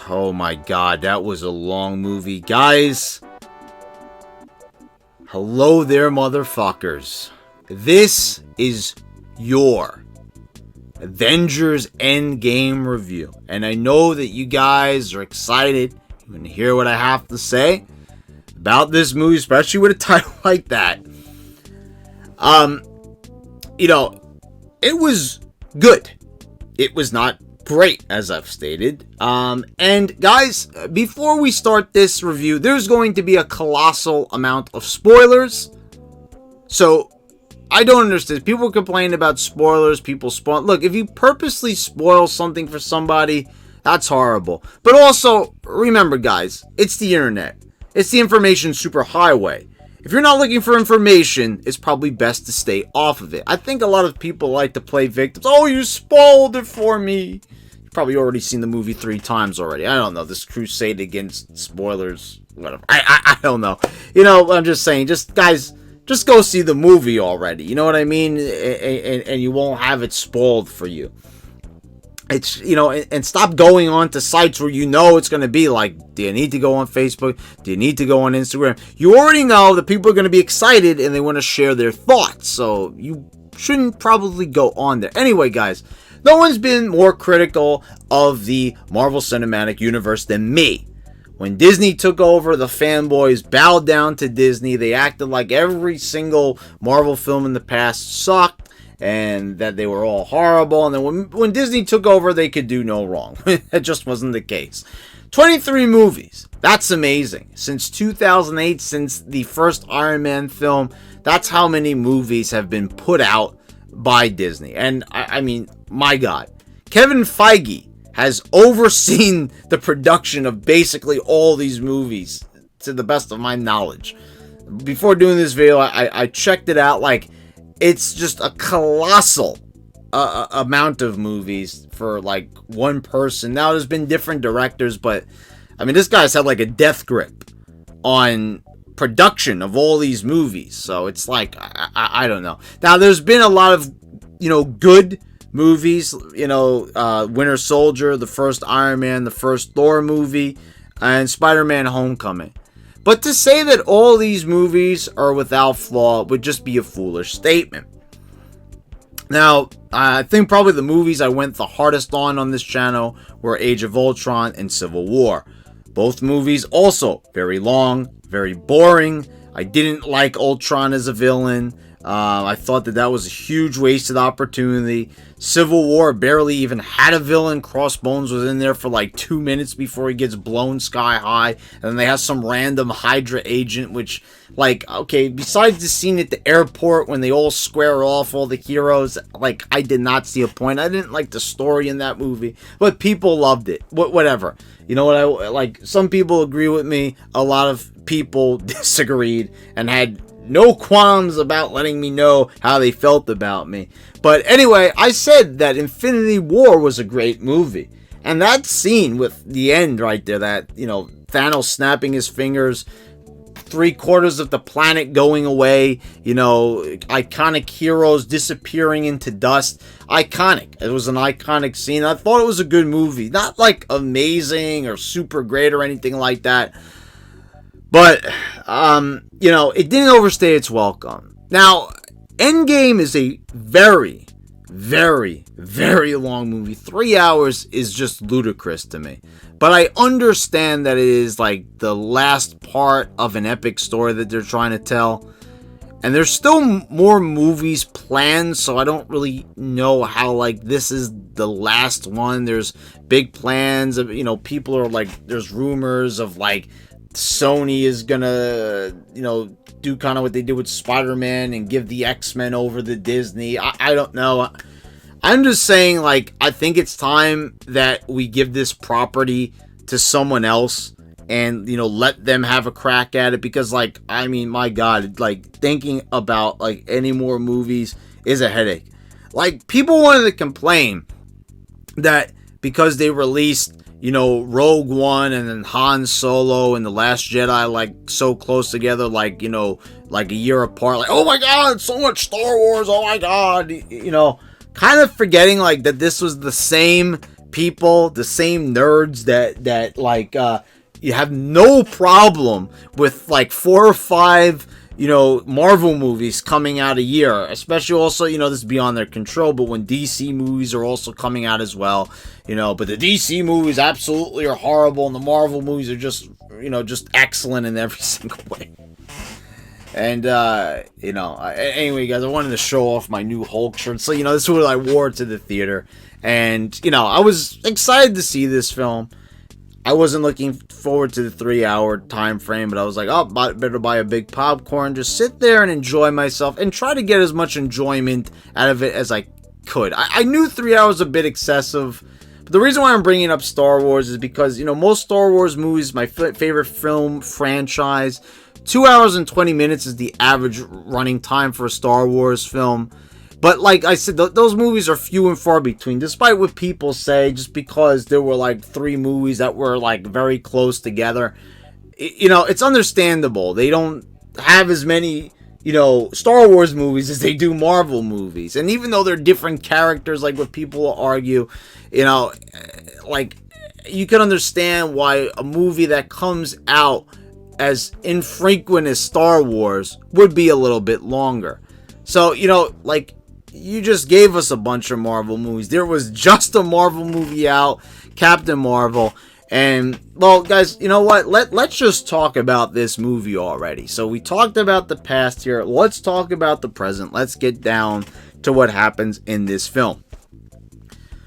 Oh my god, that was a long movie. Guys, hello there, motherfuckers. This is your Avengers Endgame review. And I know that you guys are excited. You want to hear what I have to say about this movie, especially with a title like that. It was good. It was not great, as I've stated. And guys, before we start this review, there's going to be a colossal amount of spoilers. So I don't understand. People complain about spoilers. People spoil. Look, if you purposely spoil something for somebody, that's horrible. But also, remember, guys, it's the internet. It's the information superhighway. If you're not looking for information, it's probably best to stay off of it. I think a lot of people like to play victims. Oh, you spoiled it for me. You've probably already seen the movie 3 times already. I don't know. This crusade against spoilers. Whatever. I don't know. I'm just saying. Guys, just go see the movie already. You know what I mean? And you won't have it spoiled for you. It's, and stop going on to sites where it's going to be like, do you need to go on Facebook? Do you need to go on Instagram? You already know that people are going to be excited and they want to share their thoughts. So you shouldn't probably go on there. Anyway, guys, no one's been more critical of the Marvel Cinematic Universe than me. When Disney took over, the fanboys bowed down to Disney. They acted like every single Marvel film in the past sucked and that they were all horrible. And then when Disney took over, they could do no wrong. That just wasn't the case. 23 movies. That's amazing. Since 2008, since the first Iron Man film, that's how many movies have been put out by Disney. And I mean, my God, Kevin Feige has overseen the production of basically all these movies to the best of my knowledge. Before doing this video, I checked it out. Like, it's just a colossal amount of movies for like one person. Now, there's been different directors, but I mean, this guy's had like a death grip on production of all these movies. So it's like, I don't know. Now, there's been a lot of, good movies, Winter Soldier, the first Iron Man, the first Thor movie, and Spider-Man Homecoming. But to say that all these movies are without flaw would just be a foolish statement. Now, I think probably the movies I went the hardest on this channel were Age of Ultron and Civil War. Both movies also very long, very boring. I didn't like Ultron as a villain. I thought that was a huge wasted opportunity. Civil War barely even had a villain. Crossbones was in there for like 2 minutes before he gets blown sky high. And then they have some random Hydra agent, which, like, okay, besides the scene at the airport when they all square off, all the heroes, like, I did not see a point. I didn't like the story in that movie, but people loved it. Whatever. You know what? Some people agree with me. A lot of people disagreed and had no qualms about letting me know how they felt about me. But anyway, I said that Infinity War was a great movie. And that scene with the end right there, that, Thanos snapping his fingers, 3/4 of the planet going away, iconic heroes disappearing into dust. Iconic. It was an iconic scene. I thought it was a good movie. Not like amazing or super great or anything like that. But, it didn't overstay its welcome. Now, Endgame is a very, very, very long movie. 3 hours is just ludicrous to me. But I understand that it is like the last part of an epic story that they're trying to tell. And there's still more movies planned, so I don't really know how, like, this is the last one. There's big plans of, people are like, there's rumors of, like, Sony is gonna, do kind of what they did with Spider-Man and give the X-Men over to Disney. I don't know. I'm just saying, like, I think it's time that we give this property to someone else and, let them have a crack at it. Because, like, I mean, my God, like, thinking about, like, any more movies is a headache. Like, people wanted to complain that because they released, Rogue One and then Han Solo and The Last Jedi, like, so close together, like, like a year apart, like, oh my God, so much Star Wars, oh my God, kind of forgetting, like, that this was the same people, the same nerds that like you have no problem with like 4 or 5 Marvel movies coming out a year, especially also, this is beyond their control, but when DC movies are also coming out as well, but the DC movies absolutely are horrible, and the Marvel movies are just excellent in every single way. And, anyway, guys, I wanted to show off my new Hulk shirt. So, this is what I wore to the theater. And, I was excited to see this film. I wasn't looking forward to the 3-hour time frame, but I was like, oh, better buy a big popcorn, just sit there and enjoy myself, and try to get as much enjoyment out of it as I could. I knew 3 hours was a bit excessive, but the reason why I'm bringing up Star Wars is because, most Star Wars movies, my favorite film franchise, 2 hours and 20 minutes is the average running time for a Star Wars film. But like I said, those movies are few and far between, despite what people say, just because there were like 3 movies that were like very close together. It's understandable. They don't have as many, Star Wars movies as they do Marvel movies. And even though they're different characters, like what people argue, like you can understand why a movie that comes out as infrequent as Star Wars would be a little bit longer. So, like, you just gave us a bunch of Marvel movies. There was just a Marvel movie out, Captain Marvel. And, well, guys, you know what? Let's just talk about this movie already. So we talked about the past here. Let's talk about the present. Let's get down to what happens in this film.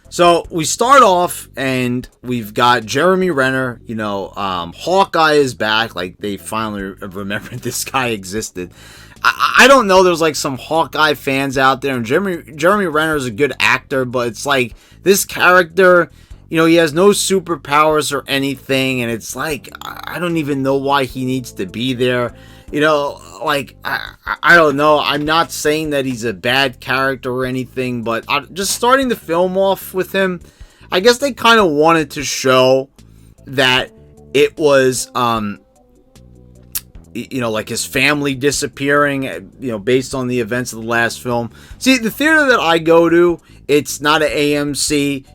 So we start off and we've got Jeremy Renner, Hawkeye is back. Like, they finally remembered this guy existed. I don't know, there's like some Hawkeye fans out there, and Jeremy Renner is a good actor, but it's like this character, he has no superpowers or anything, and it's like, I don't even know why he needs to be there. Like, I don't know. I'm not saying that he's a bad character or anything, but just starting the film off with him, I guess they kind of wanted to show that it was, like his family disappearing, based on the events of the last film. See, the theater that I go to, it's not an AMC,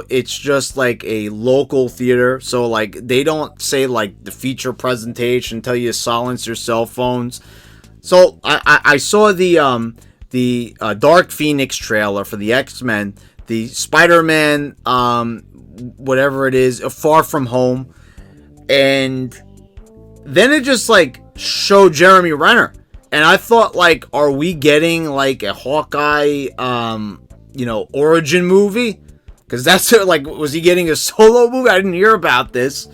it's just like a local theater. So, like, they don't say, like, the feature presentation, tell you to silence your cell phones. So, I saw the Dark Phoenix trailer for the X-Men, the Spider-Man, whatever it is, Far From Home, and then it just, like, showed Jeremy Renner, and I thought, like, are we getting like a Hawkeye origin movie? Because that's it. Like, was he getting a solo movie? I didn't hear about this,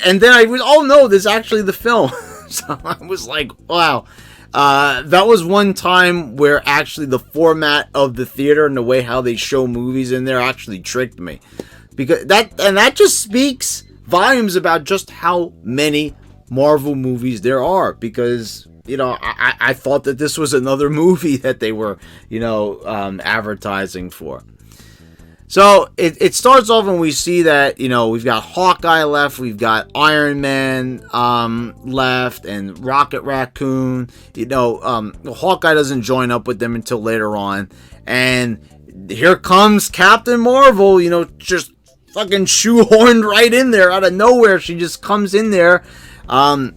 and then I was, oh no, this is actually the film. So I was like, wow. That was one time where actually the format of the theater and the way how they show movies in there actually tricked me, because that just speaks volumes about just how many Marvel movies there are, because I thought that this was another movie that they were advertising for. So it starts off and we see that we've got Hawkeye left, we've got Iron Man left, and Rocket Raccoon. Hawkeye doesn't join up with them until later on, and here comes Captain Marvel, just fucking shoehorned right in there out of nowhere. She just comes in there. And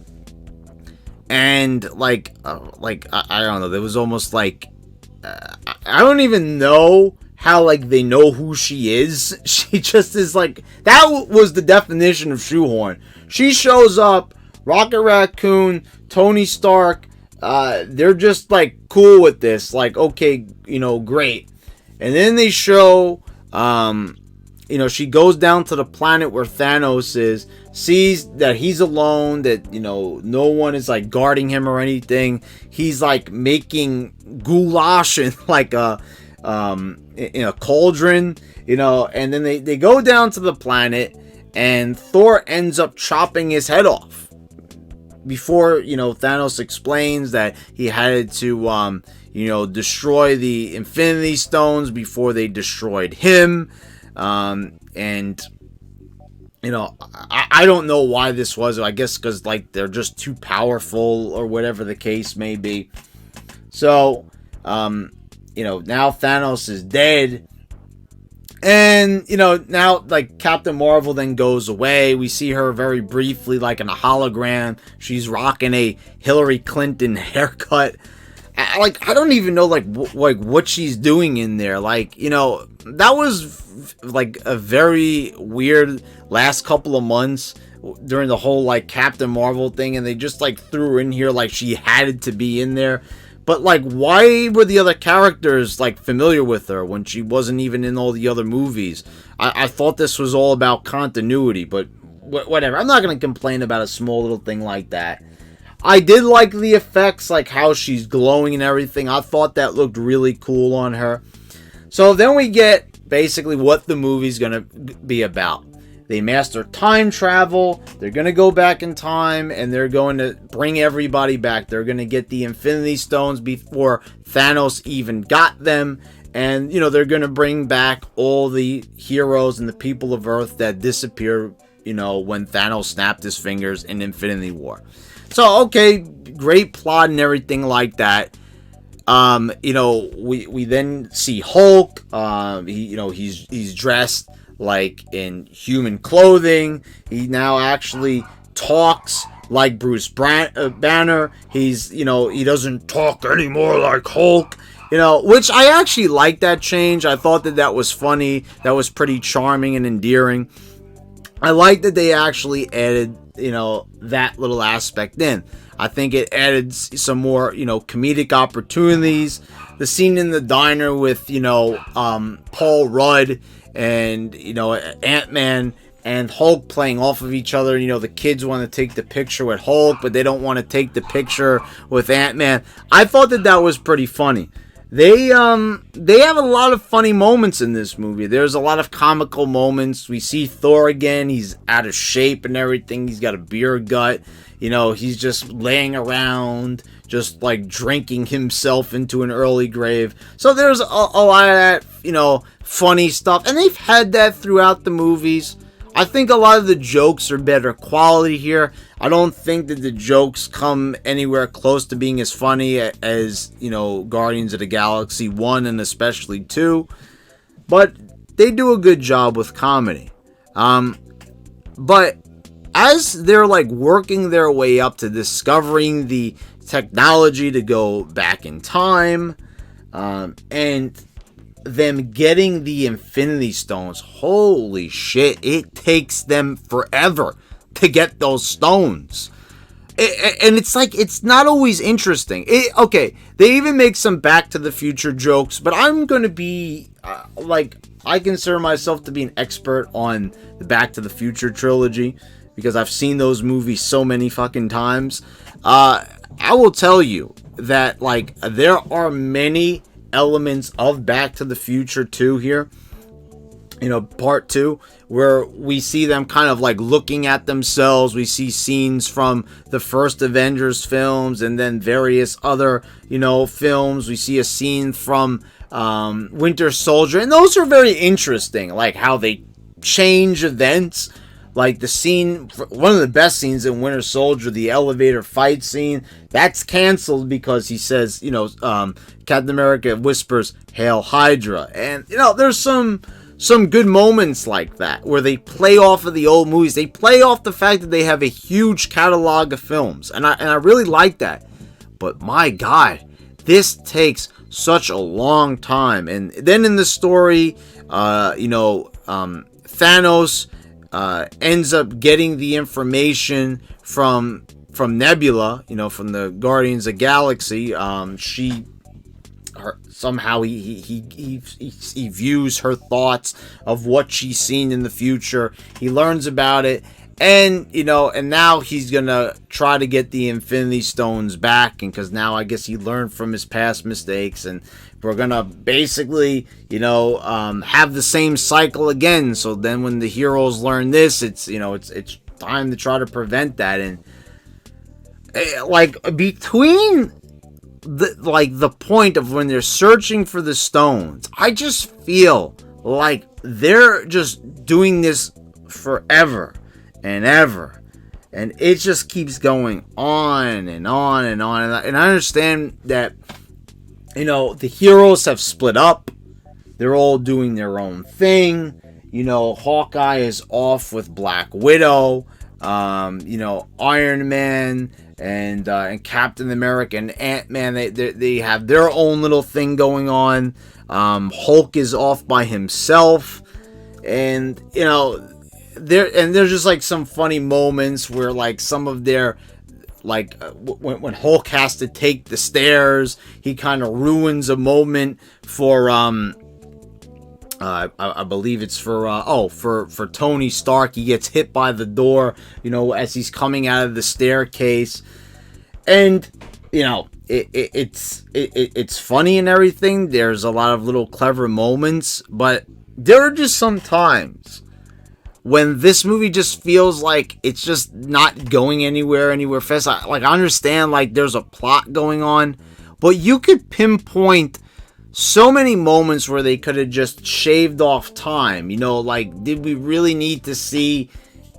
like I don't know, there was almost like, I don't even know how, like, they know who she is. She just is like, that was the definition of shoehorn. She shows up, Rocket Raccoon, Tony Stark, they're just like cool with this, like, okay, great. And then they show, she goes down to the planet where Thanos is, sees that he's alone, that, no one is, like, guarding him or anything. He's, like, making goulash in, like, in a cauldron, and then they go down to the planet, and Thor ends up chopping his head off. Before, Thanos explains that he had to, destroy the Infinity Stones before they destroyed him. And I don't know why this was. I guess because, like, they're just too powerful or whatever the case may be. So, now Thanos is dead, And, now, like, Captain Marvel then goes away. We see her very briefly, like, in a hologram. She's rocking a Hillary Clinton haircut. I don't even know, like what she's doing in there. Like, that was, like, a very weird last couple of months during the whole, like, Captain Marvel thing. And they just, like, threw her in here like she had to be in there. But, like, why were the other characters, like, familiar with her when she wasn't even in all the other movies? I thought this was all about continuity, but whatever. I'm not going to complain about a small little thing like that. I did like the effects, like how she's glowing and everything. I thought that looked really cool on her. So then we get basically what the movie's going to be about. They master time travel. They're going to go back in time and they're going to bring everybody back. They're going to get the Infinity Stones before Thanos even got them. And, they're going to bring back all the heroes and the people of Earth that disappeared, when Thanos snapped his fingers in Infinity War. So, okay, great plot and everything like that. We then see Hulk. He's dressed like in human clothing. He now actually talks like Bruce Banner. He doesn't talk anymore like Hulk. Which I actually like that change. I thought that was funny. That was pretty charming and endearing. I like that they actually added, that little aspect in. I think it added some more, comedic opportunities. The scene in the diner with, Paul Rudd and, Ant-Man and Hulk playing off of each other. The kids want to take the picture with Hulk, but they don't want to take the picture with Ant-Man. I thought that was pretty funny. They have a lot of funny moments in this movie. There's a lot of comical moments. We see Thor again. He's out of shape and everything. He's got a beer gut. He's just laying around, just like drinking himself into an early grave. So there's a lot of that, funny stuff. And they've had that throughout the movies. I think a lot of the jokes are better quality here. I don't think that the jokes come anywhere close to being as funny as, Guardians of the Galaxy 1 and especially 2. But they do a good job with comedy. But as they're like working their way up to discovering the technology to go back in time, and them getting the Infinity Stones, holy shit, it takes them forever to get those stones. And it's like, it's not always interesting. Okay, they even make some Back to the Future jokes, but I'm going to be, I consider myself to be an expert on the Back to the Future trilogy, because I've seen those movies so many fucking times. I will tell you that, there are many elements of Back to the Future 2 here, part 2, where we see them kind of looking at themselves. We see scenes from the first Avengers films and then various other, films. We see a scene from Winter Soldier, and those are very interesting, like how they change events. Like the scene, one of the best scenes in Winter Soldier, the elevator fight scene, that's canceled because he says, Captain America whispers, "Hail Hydra." And, there's some good moments like that where they play off of the old movies. They play off the fact that they have a huge catalog of films. And I really like that. But my God, this takes such a long time. And then in the story, Thanos ends up getting the information from Nebula, from the Guardians of the Galaxy. Somehow he views her thoughts of what she's seen in the future. He learns about it, and and now he's gonna try to get the Infinity Stones back, and because now I guess he learned from his past mistakes, and we're gonna basically have the same cycle again. So then when the heroes learn this, it's time to try to prevent that. And between the point of when they're searching for the stones, I just feel like they're just doing this forever and ever, and it just keeps going on and on and on. And I understand that the heroes have split up. they're all doing their own thing. You know, Hawkeye is off with Black Widow. You know, Iron Man and Captain America and Ant-Man, they have their own little thing going on. Hulk is off by himself. And, you know, there's just like some funny moments where like some of their, like when Hulk has to take the stairs, he kind of ruins a moment for I believe it's for Tony Stark. He gets hit by the door, you know, as he's coming out of the staircase, and you know it's funny and everything. There's a lot of little clever moments, but there are just some times when this movie just feels like it's just not going anywhere fast. I understand like there's a plot going on, but you could pinpoint so many moments where they could have just shaved off time. You know, like, did we really need to see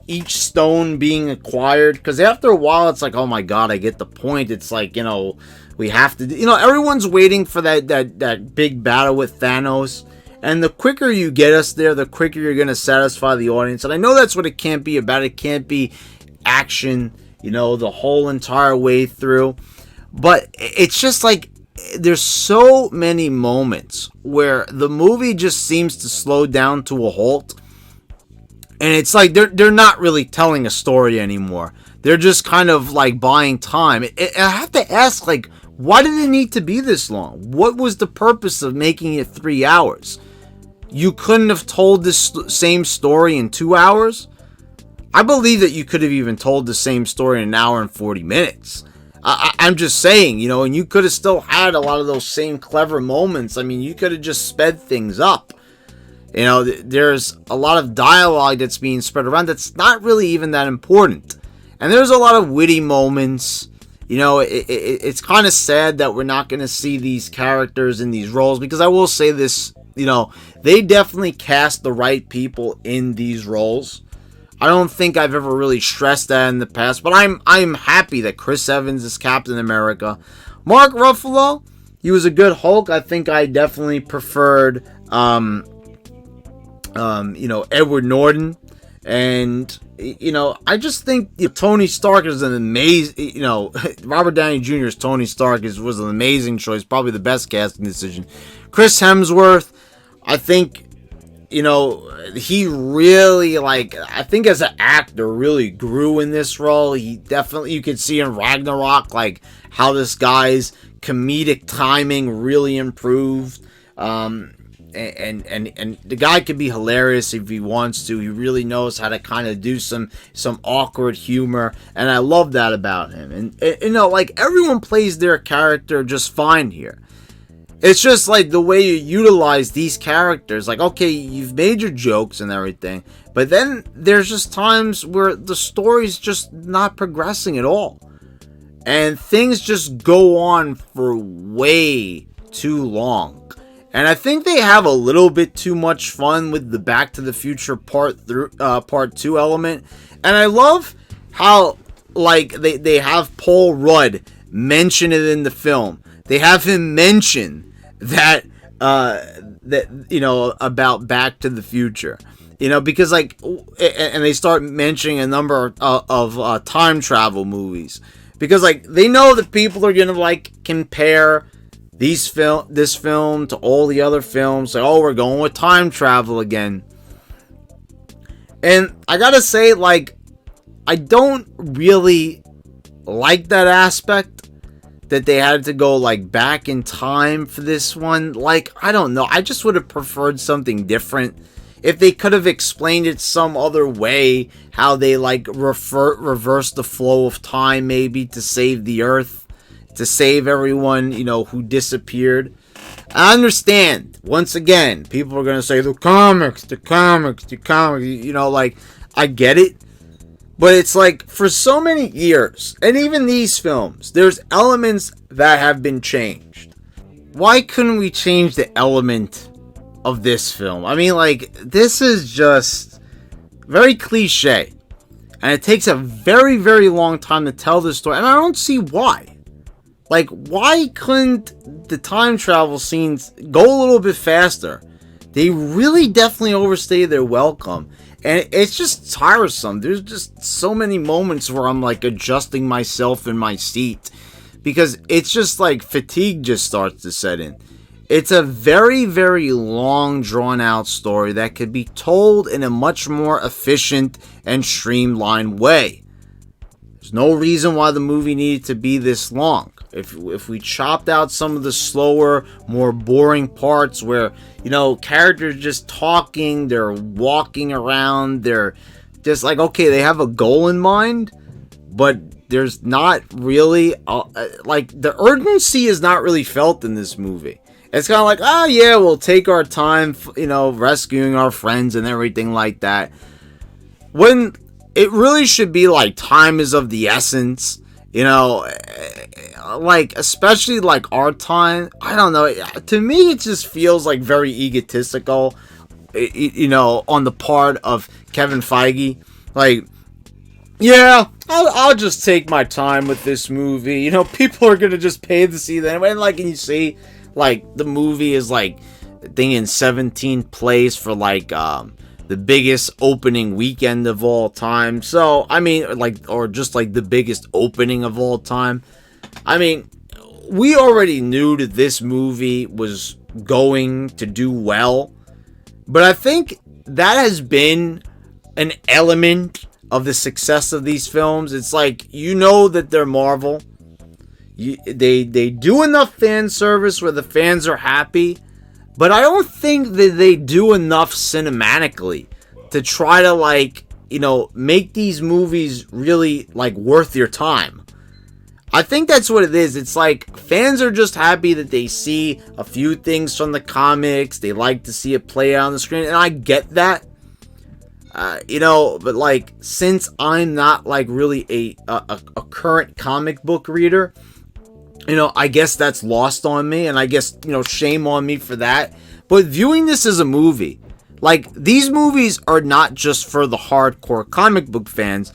each stone being acquired? Because after a while, it's like, oh my god, I get the point. It's like, you know, we have to, you know, everyone's waiting for that big battle with Thanos. And the quicker you get us there, the quicker you're going to satisfy the audience. And I know that's what it can't be about. It can't be action, you know, the whole entire way through. But it's just like, there's so many moments where the movie just seems to slow down to a halt. And it's like they're not really telling a story anymore. They're just kind of like buying time. I have to ask, like, why did it need to be this long? What was the purpose of making it 3 hours? You couldn't have told this same story in 2 hours? I believe that you could have even told the same story in an hour and 40 minutes. I'm just saying, you know, and you could have still had a lot of those same clever moments. I mean, you could have just sped things up. You know, there's a lot of dialogue that's being spread around that's not really even that important. And there's a lot of witty moments. You know, it's kind of sad that we're not going to see these characters in these roles, because I will say this, you know, they definitely cast the right people in these roles. I don't think I've ever really stressed that in the past, but I'm happy that Chris Evans is Captain America. Mark Ruffalo, he was a good Hulk. I think I definitely preferred, you know, Edward Norton. And, you know, I just think Tony Stark is an amazing, you know, Robert Downey Jr.'s Tony Stark was an amazing choice, probably the best casting decision. Chris Hemsworth, I think, you know, he really, like, I think as an actor really grew in this role. He definitely, you could see in Ragnarok, like, how this guy's comedic timing really improved. And the guy could be hilarious if he wants to. He really knows how to kind of do some awkward humor, and I love that about him. And you know, like, everyone plays their character just fine here. It's just like the way you utilize these characters. Like, okay, you've made your jokes and everything, but then there's just times where the story's just not progressing at all, and things just go on for way too long. And I think they have a little bit too much fun with the Back to the Future Part 2 element. And I love how, like, they have Paul Rudd mention it in the film. They have him mention that you know, about Back to the Future. You know, because, like, and they start mentioning a number of time travel movies. Because, like, they know that people are going to, like, compare this film to all the other films. Like, oh, we're going with time travel again. And I gotta say, like, I don't really like that aspect, that they had to go, like, back in time for this one. Like, I don't know, I just would have preferred something different. If they could have explained it some other way, how they, like, reverse the flow of time, maybe, to save the Earth, to save everyone, you know, who disappeared. I understand, once again, people are going to say, the comics, you know, like, I get it. But it's like, for so many years, and even these films, there's elements that have been changed. Why couldn't we change the element of this film? I mean, like, this is just very cliche. And it takes a very, very long time to tell this story. And I don't see why. Like, why couldn't the time travel scenes go a little bit faster? They really definitely overstay their welcome. And it's just tiresome. There's just so many moments where I'm like adjusting myself in my seat because it's just like fatigue just starts to set in. It's a very, very long, drawn-out story that could be told in a much more efficient and streamlined way. There's no reason why the movie needed to be this long. If we chopped out some of the slower, more boring parts where, characters just talking, they're walking around, they're just like, okay, they have a goal in mind, but there's not really, the urgency is not really felt in this movie. It's kind of like, oh yeah, we'll take our time, rescuing our friends and everything like that. When it really should be like time is of the essence, especially like our time. I don't know. To me, it just feels like very egotistical, on the part of Kevin Feige. Like, yeah, I'll just take my time with this movie. People are gonna just pay to see that anyway. And you see, the movie is I think in 17th place for the biggest opening weekend of all time. So I mean, or just the biggest opening of all time. I mean, we already knew that this movie was going to do well, but I think that has been an element of the success of these films. It's that they're Marvel. They do enough fan service where the fans are happy, but I don't think that they do enough cinematically to try to make these movies really worth your time. I think that's what it is. It's fans are just happy that they see a few things from the comics. They like to see it play out on the screen, and I get that. But since I'm not really a current comic book reader, I guess that's lost on me, and I guess, shame on me for that. But viewing this as a movie, these movies are not just for the hardcore comic book fans.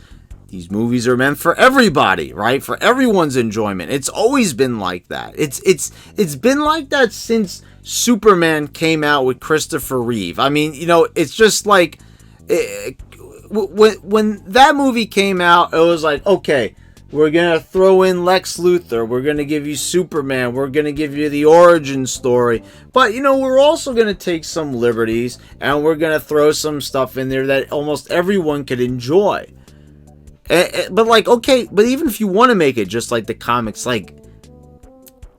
These movies are meant for everybody, right? For everyone's enjoyment. It's always been like that. It's been like that since Superman came out with Christopher Reeve. I mean, it's just when that movie came out, it was okay, we're going to throw in Lex Luthor. We're going to give you Superman. We're going to give you the origin story. But, we're also going to take some liberties, and we're going to throw some stuff in there that almost everyone could enjoy. But, okay, but even if you want to make it just like the comics, they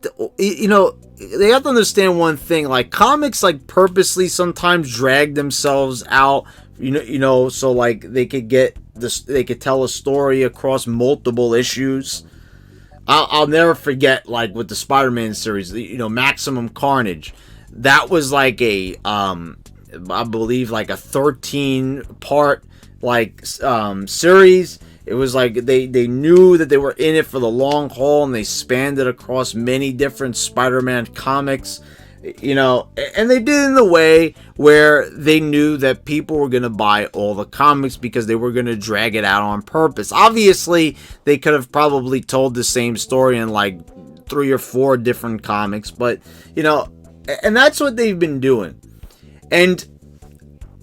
have to understand one thing. Comics, purposely sometimes drag themselves out, so, they could get this, they could tell a story across multiple issues. I'll never forget, with the Spider-Man series, Maximum Carnage. That was I believe, a 13-part, series. It was they knew that they were in it for the long haul, and they spanned it across many different Spider-Man comics. And they did it in the way where they knew that people were going to buy all the comics because they were going to drag it out on purpose. Obviously, they could have probably told the same story in 3 or 4 different comics, but, and that's what they've been doing. And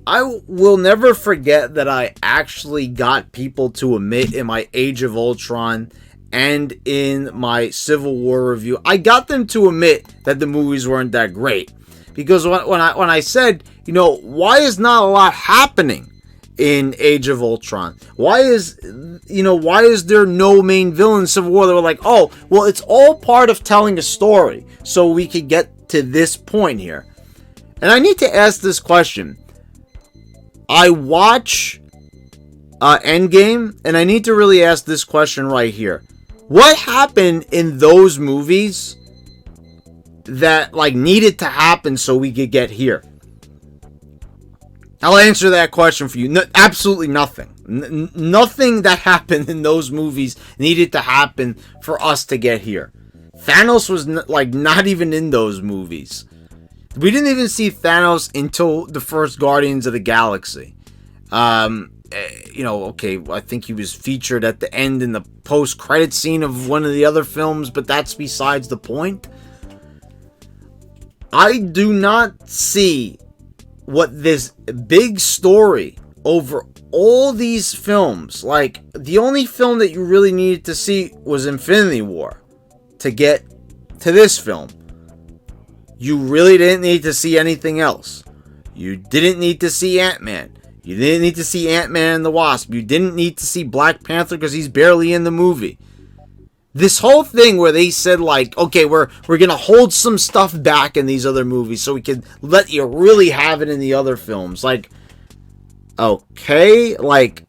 I will never forget that I actually got people to admit in my Age of Ultron and in my Civil War review, I got them to admit that the movies weren't that great. Because when I said, why is not a lot happening in Age of Ultron? Why is there no main villain in Civil War? They were oh, well, it's all part of telling a story, so we could get to this point here. And I need to ask this question. I watch Endgame, and I need to really ask this question right here. What happened in those movies that needed to happen so we could get here? I'll answer that question for you. Absolutely nothing. Nothing that happened in those movies needed to happen for us to get here. Thanos was not even in those movies. We didn't even see Thanos until the first Guardians of the Galaxy. Okay, I think he was featured at the end in the post-credit scene of one of the other films, but that's besides the point. I do not see what this big story over all these films, like, the only film that you really needed to see was Infinity War to get to this film. You really didn't need to see anything else. You didn't need to see Ant-Man. You didn't need to see Ant-Man and the Wasp. You didn't need to see Black Panther because he's barely in the movie. This whole thing where they said, like, okay, we're going to hold some stuff back in these other movies so we can let you really have it in the other films. Like, okay, like,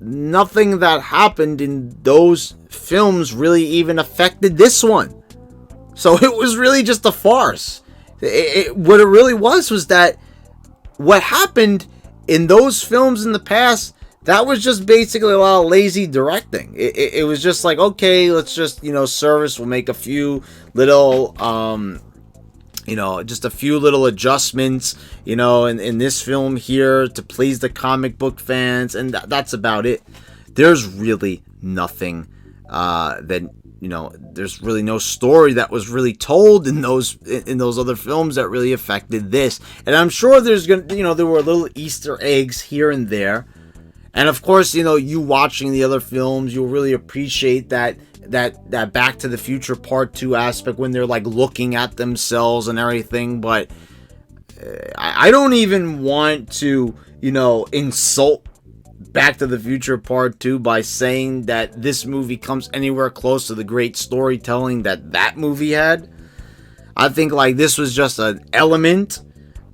nothing that happened in those films really even affected this one. So it was really just a farce. What it really was that what happened in those films in the past, that was just basically a lot of lazy directing. It was just like, okay, let's just, service, we'll make a few little, just a few little adjustments, in this film here to please the comic book fans, and that's about it. There's really nothing there's really no story that was really told in those other films that really affected this. And I'm sure there were little Easter eggs here and there. And of course, you watching the other films, you'll really appreciate that Back to the Future Part 2 aspect when they're like looking at themselves and everything. But I don't even want to, insult Back to the Future Part 2 by saying that this movie comes anywhere close to the great storytelling that movie had. I think like this was just an element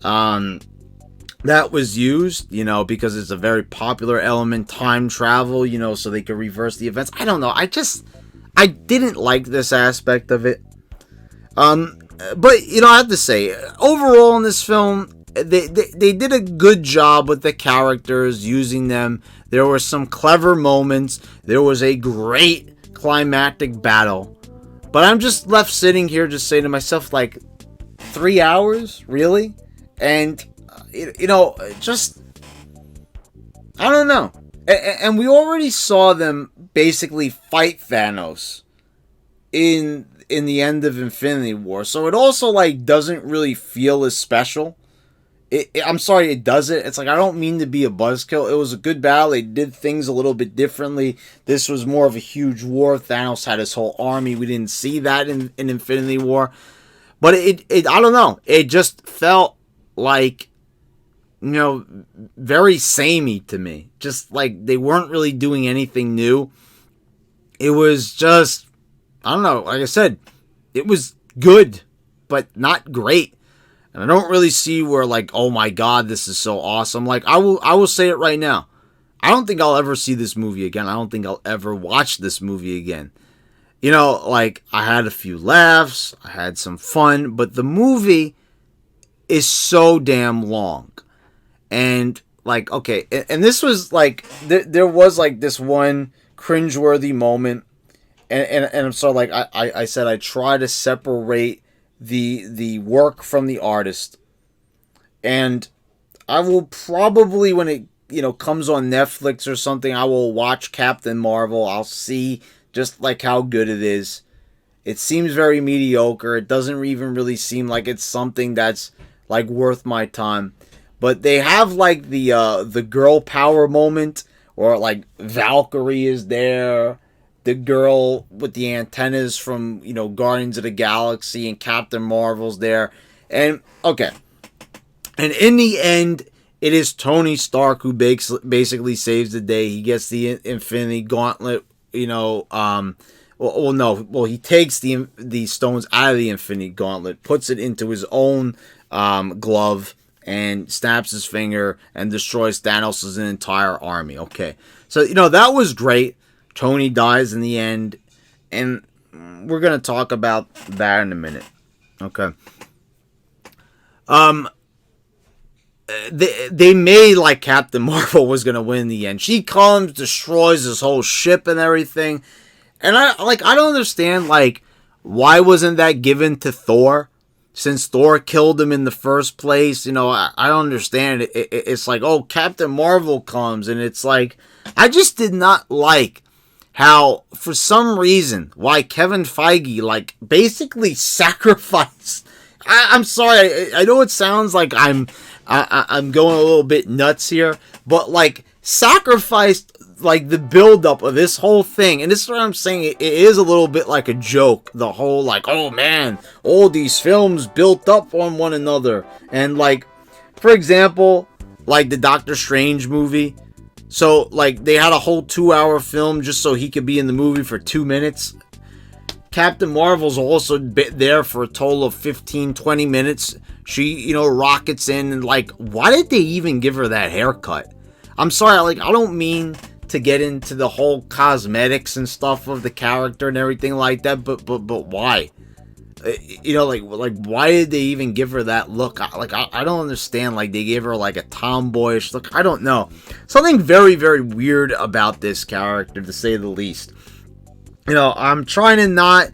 that was used, because it's a very popular element, time travel, so they could reverse the events. I don't know. I didn't like this aspect of it. But, I have to say, overall in this film, they did a good job with the characters, using them. There were some clever moments. There was a great climactic battle. But I'm just left sitting here just saying to myself, like, 3 hours? Really? And, just, I don't know. And we already saw them basically fight Thanos in the end of Infinity War. So it also, like, doesn't really feel as special. I'm sorry, it doesn't. It's like, I don't mean to be a buzzkill. It was a good battle. They did things a little bit differently. This was more of a huge war. Thanos had his whole army. We didn't see that in Infinity War. But it I don't know. It just felt like, very samey to me. Just like they weren't really doing anything new. It was just, I don't know. Like I said, it was good, but not great. And I don't really see where, like, oh my god, this is so awesome. Like, I will say it right now. I don't think I'll ever see this movie again. I don't think I'll ever watch this movie again. Like, I had a few laughs. I had some fun. But the movie is so damn long. And, like, okay. And this was, like, there was, like, this one cringeworthy moment. And so, like, I said, I try to separate the work from the artist, and I will probably, when it comes on Netflix or something, I will watch Captain Marvel. I'll see just like how good it is. It seems very mediocre. It doesn't even really seem like it's something that's like worth my time. But they have like the girl power moment, or like Valkyrie is there. The girl with the antennas from, Guardians of the Galaxy, and Captain Marvel's there. And, okay. And in the end, it is Tony Stark who basically saves the day. He gets the Infinity Gauntlet, he takes the stones out of the Infinity Gauntlet, puts it into his own glove, and snaps his finger and destroys Thanos' entire army. Okay. So, that was great. Tony dies in the end, and we're going to talk about that in a minute. Okay. They made like Captain Marvel was going to win in the end. She comes, destroys his whole ship and everything. And I don't understand, like, why wasn't that given to Thor? Since Thor killed him in the first place, I don't understand. It's like, oh, Captain Marvel comes, and it's like, I just did not like how, for some reason, why Kevin Feige, like, basically sacrificed. I'm sorry, I know it sounds like I'm I'm going a little bit nuts here, but like sacrificed like the buildup of this whole thing, and this is what I'm saying. It is a little bit like a joke. The whole like, oh man, all these films built up on one another, and like, for example, like the Doctor Strange movie. So like they had a whole 2-hour film just so he could be in the movie for 2 minutes. Captain Marvel's also there for a total of 15-20 minutes. She, rockets in, and like, why did they even give her that haircut? I'm sorry, like, I don't mean to get into the whole cosmetics and stuff of the character and everything like that, but why? Like why did they even give her that look? I don't understand. Like, they gave her like a tomboyish look. I don't know. Something very, very weird about this character, to say the least. I'm trying to not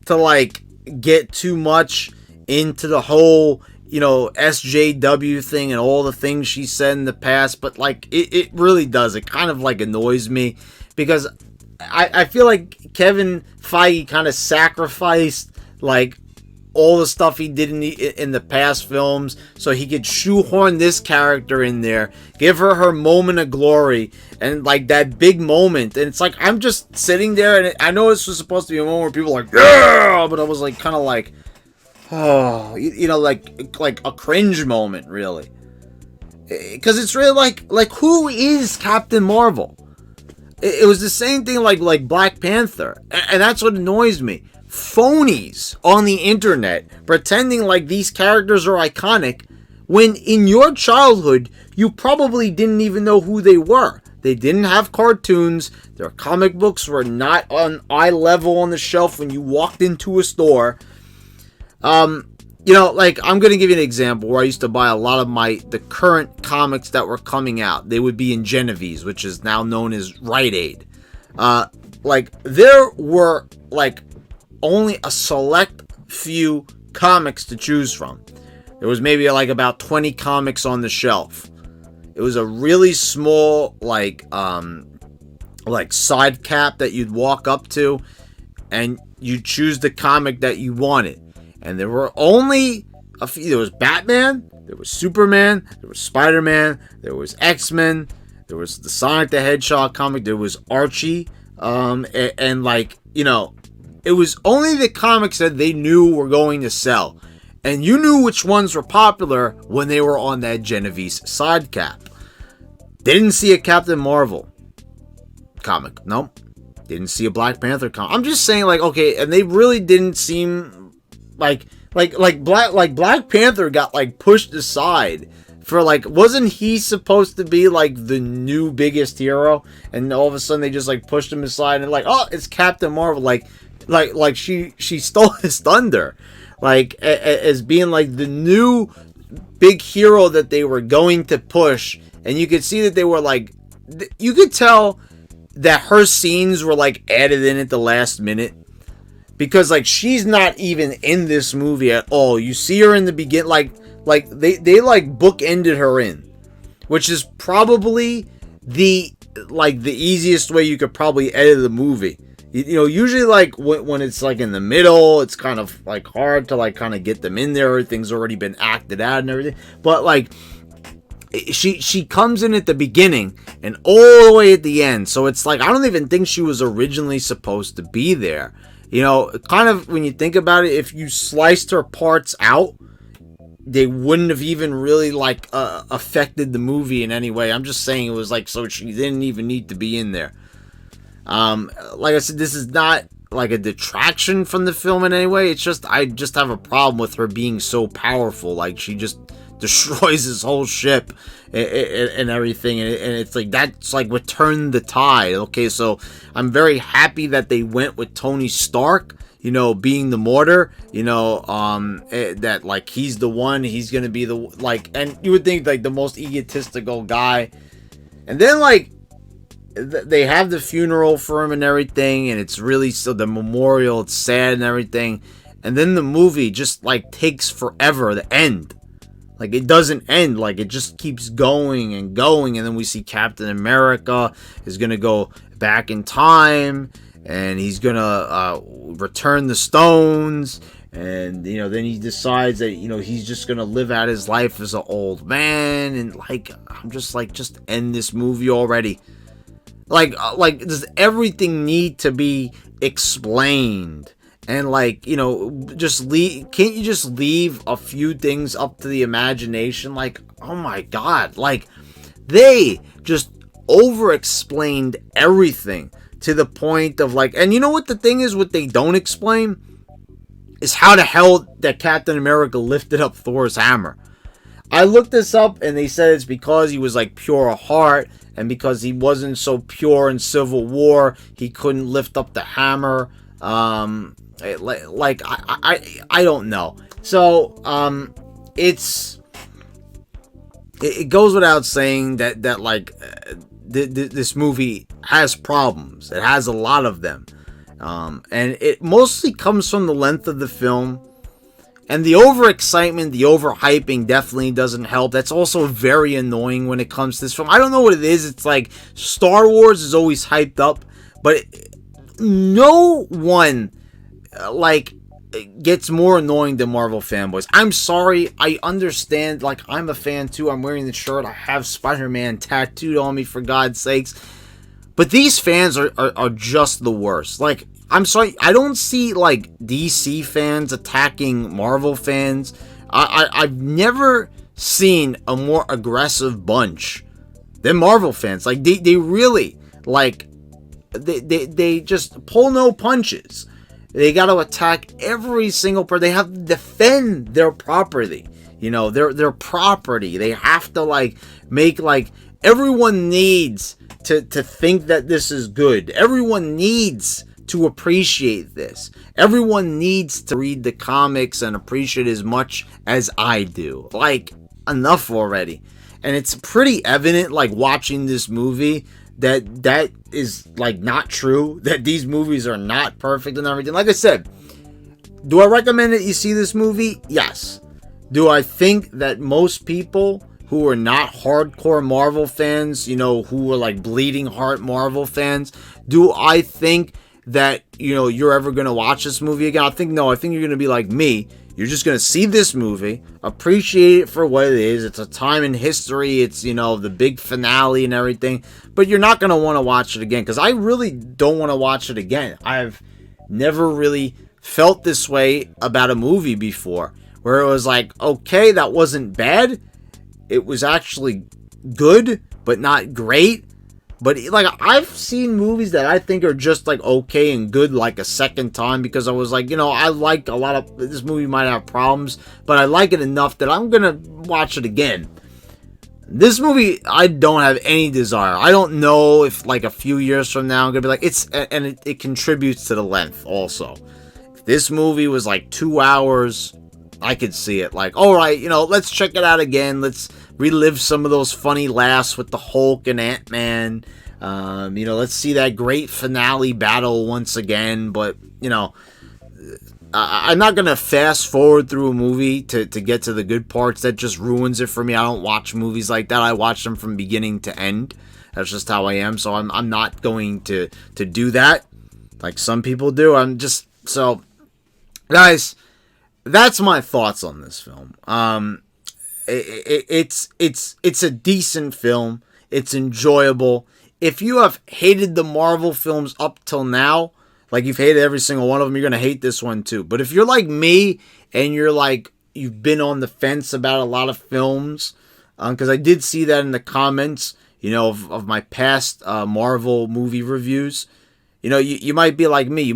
to like get too much into the whole, SJW thing and all the things she said in the past, but like it really does. It kind of like annoys me because I feel like Kevin Feige kind of sacrificed like all the stuff he did in the past films so he could shoehorn this character in there, give her moment of glory, and like that big moment. And it's like, I'm just sitting there, and I know this was supposed to be a moment where people are like, yeah, but I was like kind of like, oh, like a cringe moment, really, because it's really like who is Captain Marvel? It was the same thing like Black Panther, and that's what annoys me. Phonies on the internet pretending like these characters are iconic when in your childhood you probably didn't even know who they were. They didn't have cartoons. Their comic books were not on eye level on the shelf when you walked into a store. Like, I'm going to give you an example where I used to buy a lot of the current comics that were coming out. They would be in Genovese, which is now known as Rite Aid. Like, there were, like, only a select few comics to choose from. There was maybe, like, about 20 comics on the shelf. It was a really small, like side cap that you'd walk up to, and you'd choose the comic that you wanted. And there were only a few. There was Batman, there was Superman, there was Spider-Man, there was X-Men, there was the Sonic the Hedgehog comic, there was Archie, and like, it was only the comics that they knew were going to sell. And you knew which ones were popular when they were on that Genovese side cap. Didn't see a Captain Marvel comic. Nope. Didn't see a Black Panther comic. I'm just saying, like, okay, and they really didn't seem like Black Panther got like pushed aside for like, wasn't he supposed to be like the new biggest hero? And all of a sudden they just like pushed him aside and like, oh, it's Captain Marvel. Like she stole his thunder, like as being like the new big hero that they were going to push. And you could see that they were like, you could tell that her scenes were like added in at the last minute, because like she's not even in this movie at all. You see her in the beginning, like they like bookended her in, which is probably the easiest way you could probably edit the movie. Usually like when it's like in the middle, it's kind of like hard to like kind of get them in there. Everything's already been acted out and everything. But like she comes in at the beginning and all the way at the end. So it's like, I don't even think she was originally supposed to be there. Kind of when you think about it, if you sliced her parts out, they wouldn't have even really like affected the movie in any way. I'm just saying it was like, so she didn't even need to be in there. Like I said, this is not like a detraction from the film in any way. It's just, I just have a problem with her being so powerful. Like, she just destroys his whole ship and everything, and it's like, that's like what turned the tide. Okay, so I'm very happy that they went with Tony Stark, being the martyr, that like he's the one, he's gonna be the like, and you would think like the most egotistical guy, and then like they have the funeral for him and everything, and it's really, so the memorial, it's sad and everything, and then the movie just like takes forever to end. Like, it doesn't end. Like, it just keeps going and going. And then we see Captain America is going to go back in time. And he's going to return the stones. And, then he decides that, he's just going to live out his life as an old man. And, like, I'm just like, just end this movie already. Like, does everything need to be explained? And, like, just leave. Can't you just leave a few things up to the imagination? Like, oh my God. Like, they just over-explained everything to the point of, like, and you know what the thing is, what they don't explain? Is how the hell that Captain America lifted up Thor's hammer. I looked this up and they said it's because he was like pure of heart, and because he wasn't so pure in Civil War, he couldn't lift up the hammer. I don't know. So it goes without saying that this movie has problems. It has a lot of them. And it mostly comes from the length of the film. And the overexcitement, the overhyping definitely doesn't help. That's also very annoying when it comes to this film. I don't know what it is. It's like Star Wars is always hyped up, but no one gets more annoying than Marvel fanboys. I'm sorry. I understand. Like, I'm a fan too. I'm wearing the shirt. I have Spider-Man tattooed on me, for God's sakes. But these fans are just the worst. Like, I'm sorry, I don't see, like, DC fans attacking Marvel fans. I've never seen a more aggressive bunch than Marvel fans. Like, they really, like, they just pull no punches. They got to attack every single person. They have to defend their property. Their property. They have to, like, make, like, everyone needs to think that this is good. Everyone needs to appreciate this. Everyone needs to read the comics and appreciate as much as I do. Like, enough already. And it's pretty evident, like, watching this movie, that is, like, not true. That these movies are not perfect and everything. Like I said, do I recommend that you see this movie? Yes. Do I think that most people who are not hardcore Marvel fans, who are like bleeding heart Marvel fans, do I think that, you're ever going to watch this movie again? I think no. I think you're going to be like me. You're just going to see this movie, appreciate it for what it is. It's a time in history. It's, the big finale and everything. But you're not going to want to watch it again, because I really don't want to watch it again. I've never really felt this way about a movie before, where it was like, okay, that wasn't bad. It was actually good, but not great. But, like, I've seen movies that I think are just, like, okay and good, like, a second time, because I was like, I like a lot of, this movie might have problems, but I like it enough that I'm gonna watch it again. This movie, I don't have any desire. I don't know if, like, a few years from now, I'm gonna be like, it contributes to the length also. If this movie was, like, 2 hours, I could see it. Like, alright, let's check it out again. Let's relive some of those funny laughs with the Hulk and Ant-Man. Let's see that great finale battle once again. But, I'm not going to fast forward through a movie to get to the good parts. That just ruins it for me. I don't watch movies like that. I watch them from beginning to end. That's just how I am. So I'm not going to do that like some people do. So, guys, that's my thoughts on this film. It's a decent film. It's enjoyable. If you have hated the Marvel films up till now, like you've hated every single one of them, you're gonna hate this one too. But if you're like me and you're like, you've been on the fence about a lot of films, because I did see that in the comments, of my past Marvel movie reviews. You might be like me.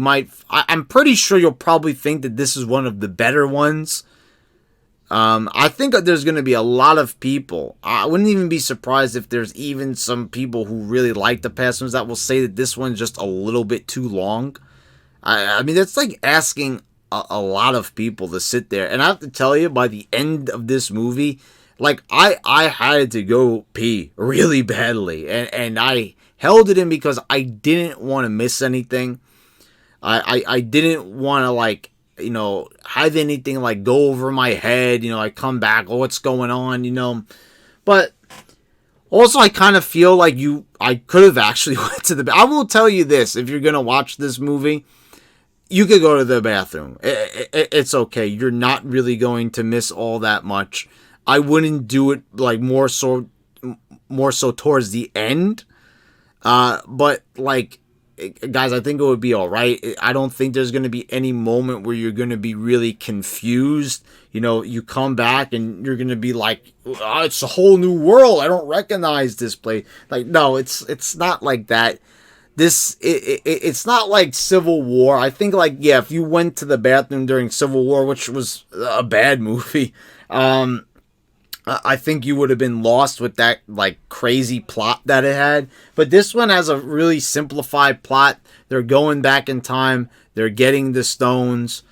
I'm pretty sure you'll probably think that this is one of the better ones. I think that there's going to be a lot of people. I wouldn't even be surprised if there's even some people who really like the past ones that will say that this one's just a little bit too long. I mean, that's like asking a lot of people to sit there. And I have to tell you, by the end of this movie, like, I had to go pee really badly. And I held it in because I didn't want to miss anything. I didn't want to, like, have anything, like, go over my head, I come back, what's going on, But also, I kind of feel like I could have actually went to the... I will tell you this, if you're going to watch this movie, you could go to the bathroom. It's okay. You're not really going to miss all that much. I wouldn't do it like more so towards the end. But like, guys, I think it would be all right. I don't think there's going to be any moment where you're going to be really confused. You know, you come back and you're going to be like, oh, it's a whole new world. I don't recognize this place. Like, no, it's not like that. It's not like Civil War. I think, like, yeah, if you went to the bathroom during Civil War, which was a bad movie, I think you would have been lost with that, like, crazy plot that it had. But this one has a really simplified plot. They're going back in time. They're getting the stones.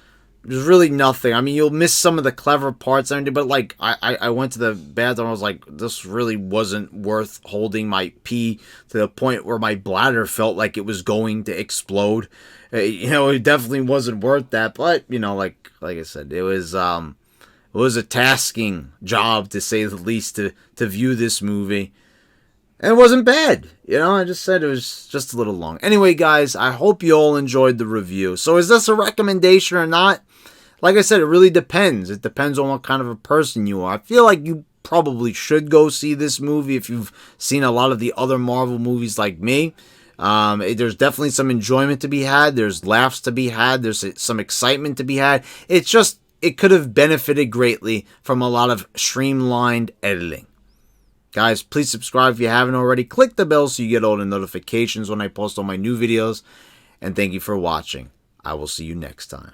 There's really nothing. I mean, you'll miss some of the clever parts, but like, I went to the bathroom. I was like, this really wasn't worth holding my pee to the point where my bladder felt like it was going to explode. You know, it definitely wasn't worth that. But you know, like I said, it was a tasking job, to say the least, to view this movie. And it wasn't bad. You know, I just said it was just a little long. Anyway, guys, I hope you all enjoyed the review. So is this a recommendation or not? Like I said, it really depends. It depends on what kind of a person you are. I feel like you probably should go see this movie if you've seen a lot of the other Marvel movies like me. There's definitely some enjoyment to be had. There's laughs to be had. There's some excitement to be had. It's just, it could have benefited greatly from a lot of streamlined editing. Guys, please subscribe if you haven't already. Click the bell so you get all the notifications when I post all my new videos. And thank you for watching. I will see you next time.